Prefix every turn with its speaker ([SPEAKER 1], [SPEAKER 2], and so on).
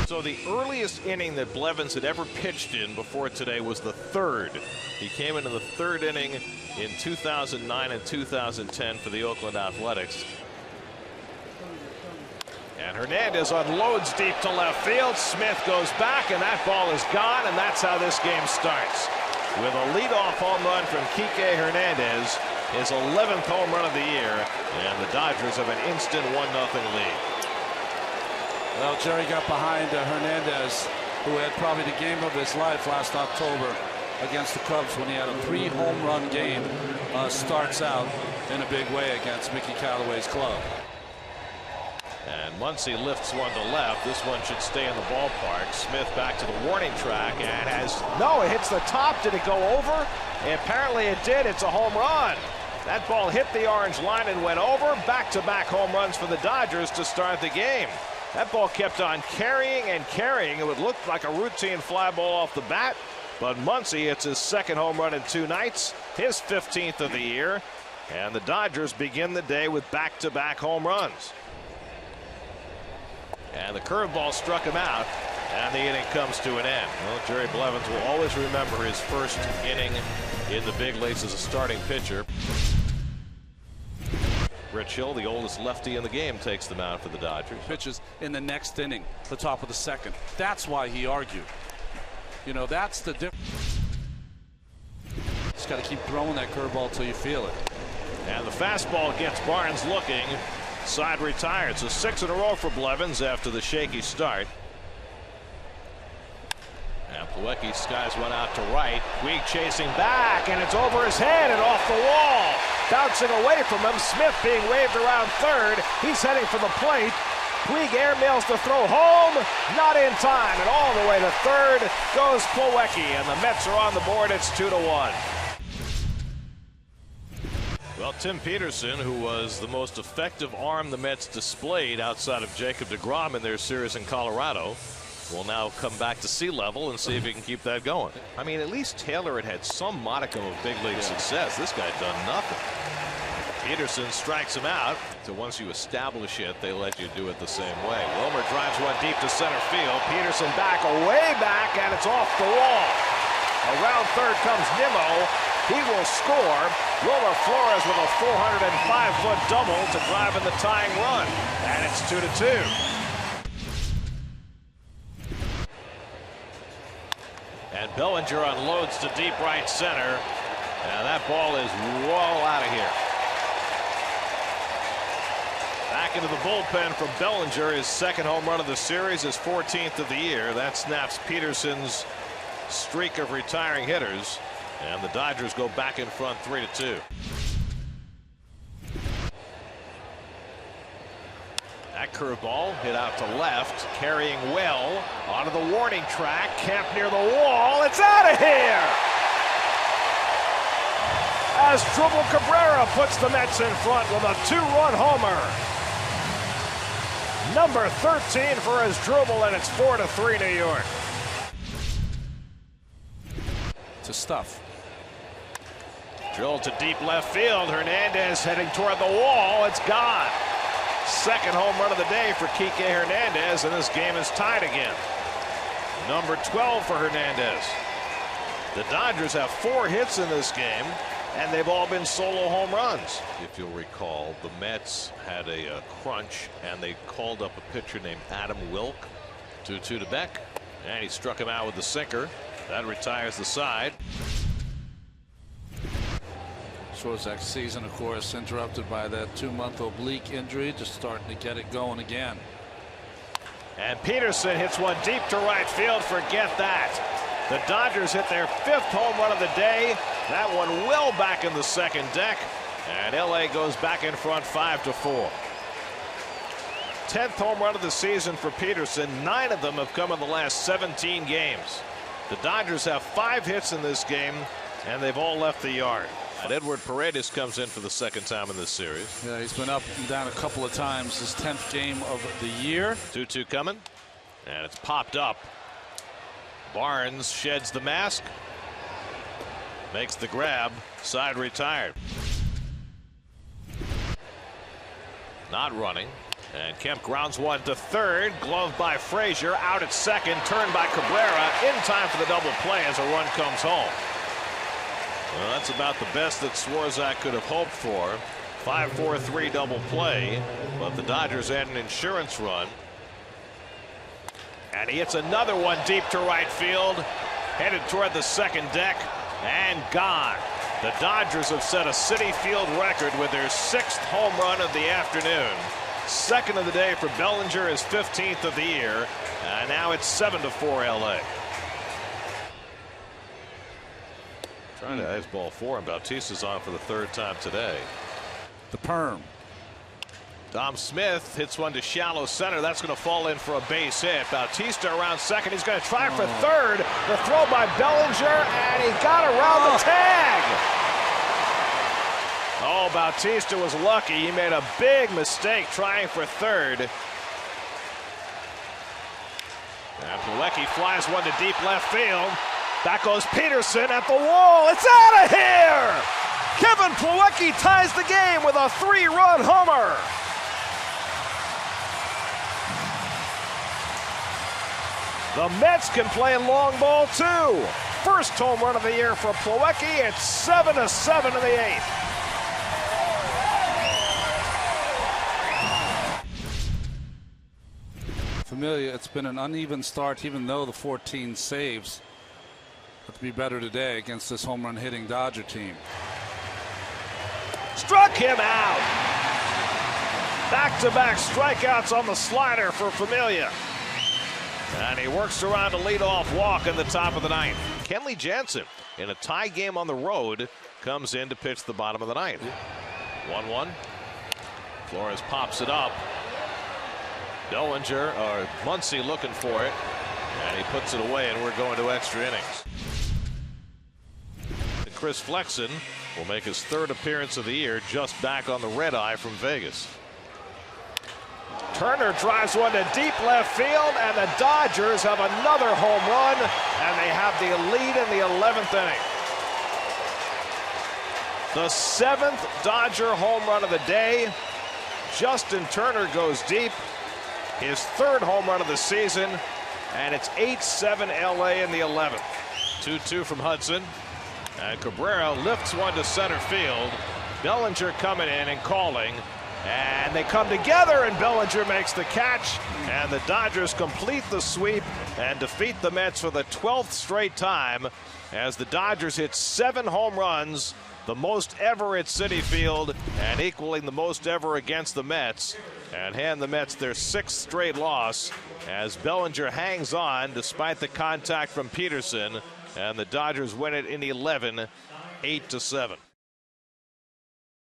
[SPEAKER 1] So the earliest inning that Blevins had ever pitched in before today was the third. He came into the third inning in 2009 and 2010 for the Oakland Athletics. And Hernandez unloads deep to left field. Smith goes back, and that ball is gone, and that's how this game starts. With a leadoff home run from Kike Hernandez, his 11th home run of the year, and the Dodgers have an instant 1-0 lead.
[SPEAKER 2] Well, Jerry got behind Hernandez, who had probably the game of his life last October against the Cubs when he had a 3-home run game. Starts out in a big way against Mickey Callaway's club.
[SPEAKER 1] And Muncy lifts one to left. This one should stay in the ballpark. Smith back to the warning track and it hits the top. Did it go over? Apparently it did. It's a home run. That ball hit the orange line and went over. Back-to-back home runs for the Dodgers to start the game. That ball kept on carrying and carrying. It would look like a routine fly ball off the bat, but Muncy, it's his second home run in 2 nights, his 15th of the year, and the Dodgers begin the day with back-to-back home runs. And the curveball struck him out, and the inning comes to an end. Well, Jerry Blevins will always remember his first inning in the big leagues as a starting pitcher. Rich Hill, the oldest lefty in the game, takes the mound for the Dodgers.
[SPEAKER 2] Pitches in the next inning, the top of the second. That's why he argued. You know, that's the difference. Just got to keep throwing that curveball till you feel it.
[SPEAKER 1] And the fastball gets Barnes looking. Side retired. So 6 in a row for Blevins after the shaky start. And Plawecki skies one out to right. Puig chasing back, and it's over his head and off the wall. Bouncing away from him. Smith being waved around third. He's heading for the plate. Puig airmails to throw home. Not in time. And all the way to third goes Plawecki. And the Mets are on the board. It's 2-1. Well, Tim Peterson, who was the most effective arm the Mets displayed outside of Jacob deGrom in their series in Colorado, will now come back to sea level and see if he can keep that going. I mean, at least Taylor had some modicum of big league success. This guy done nothing. Peterson strikes him out. So once you establish it, they let you do it the same way. Wilmer drives one deep to center field. Peterson back, away back, and it's off the wall. Around third comes Nimmo. He will score. Wilmer Flores with a 405-foot double to drive in the tying run. And it's 2-2. And Bellinger unloads to deep right center. And that ball is well out of here. Back into the bullpen from Bellinger, his second home run of the series, his 14th of the year. That snaps Peterson's streak of retiring hitters. And the Dodgers go back in front 3-2. That curveball hit out to left, carrying well onto the warning track. Kemp near the wall. It's out of here! As Asdrubal Cabrera puts the Mets in front with a 2-run homer. Number 13 for Asdrubal, and it's 4-3 New York.
[SPEAKER 2] To stuff.
[SPEAKER 1] Drilled to deep left field. Hernandez heading toward the wall. It's gone. Second home run of the day for Kike Hernandez, and this game is tied again. Number 12 for Hernandez. The Dodgers have 4 hits in this game, and they've all been solo home runs. If you'll recall, the Mets had a crunch, and they called up a pitcher named Adam Wilk. 2-2 to Beck, and he struck him out with the sinker. That retires the side.
[SPEAKER 2] Swarzak's season, of course, interrupted by that 2-month oblique injury, just starting to get it going again.
[SPEAKER 1] And Peterson hits one deep to right field. Forget that. The Dodgers hit their 5th home run of the day. That one well back in the second deck. And LA goes back in front 5-4. 10th home run of the season for Peterson. 9 of them have come in the last 17 games. The Dodgers have 5 hits in this game, and they've all left the yard. And Edward Paredes comes in for the second time in this series.
[SPEAKER 2] Yeah, he's been up and down a couple of times. His 10th game of the year.
[SPEAKER 1] 2-2 coming, and it's popped up. Barnes sheds the mask, makes the grab, side retired. Not running. And Kemp grounds one to third. Glove by Frazier. Out at second. Turned by Cabrera. In time for the double play as a run comes home. Well, that's about the best that Swarzak could have hoped for. 5-4-3 double play. But the Dodgers had an insurance run. And he hits another one deep to right field. Headed toward the second deck. And gone. The Dodgers have set a Citi Field record with their 6th home run of the afternoon. 2nd of the day for Bellinger, his 15th of the year. And now it's 7-4 LA. Trying to ice ball 4, and Bautista's on for the 3rd time today.
[SPEAKER 2] The perm.
[SPEAKER 1] Dom Smith hits one to shallow center. That's going to fall in for a base hit. Bautista around second. He's going to try for third. The throw by Bellinger, and he got around the tag. Oh, Bautista was lucky. He made a big mistake trying for third. And Plawecki flies one to deep left field. Back goes Peterson at the wall. It's out of here! Kevin Plawecki ties the game with a 3-run homer. The Mets can play long ball too. First home run of the year for Plawecki. It's 7-7 in the 8th.
[SPEAKER 2] Familia, it's been an uneven start, even though the 14 saves. But to be better today against this home run hitting Dodger team.
[SPEAKER 1] Struck him out. Back-to-back strikeouts on the slider for Familia. And he works around a leadoff walk in the top of the 9th. Kenley Jansen, in a tie game on the road, comes in to pitch the bottom of the 9th. 1-1. Flores pops it up. Bellinger, or Muncy looking for it. And he puts it away, and we're going to extra innings. And Chris Flexen will make his 3rd appearance of the year, just back on the red eye from Vegas. Turner drives one to deep left field, and the Dodgers have another home run, and they have the lead in the 11th inning. The 7th Dodger home run of the day. Justin Turner goes deep. His 3rd home run of the season, and it's 8-7 LA in the 11th. 2-2 from Hudson, and Cabrera lifts one to center field. Bellinger coming in and calling, and they come together, and Bellinger makes the catch, and the Dodgers complete the sweep and defeat the Mets for the 12th straight time as the Dodgers hit 7 home runs, the most ever at Citi Field, and equaling the most ever against the Mets, and hand the Mets their 6th straight loss as Bellinger hangs on despite the contact from Peterson, and the Dodgers win it in 11, 8-7.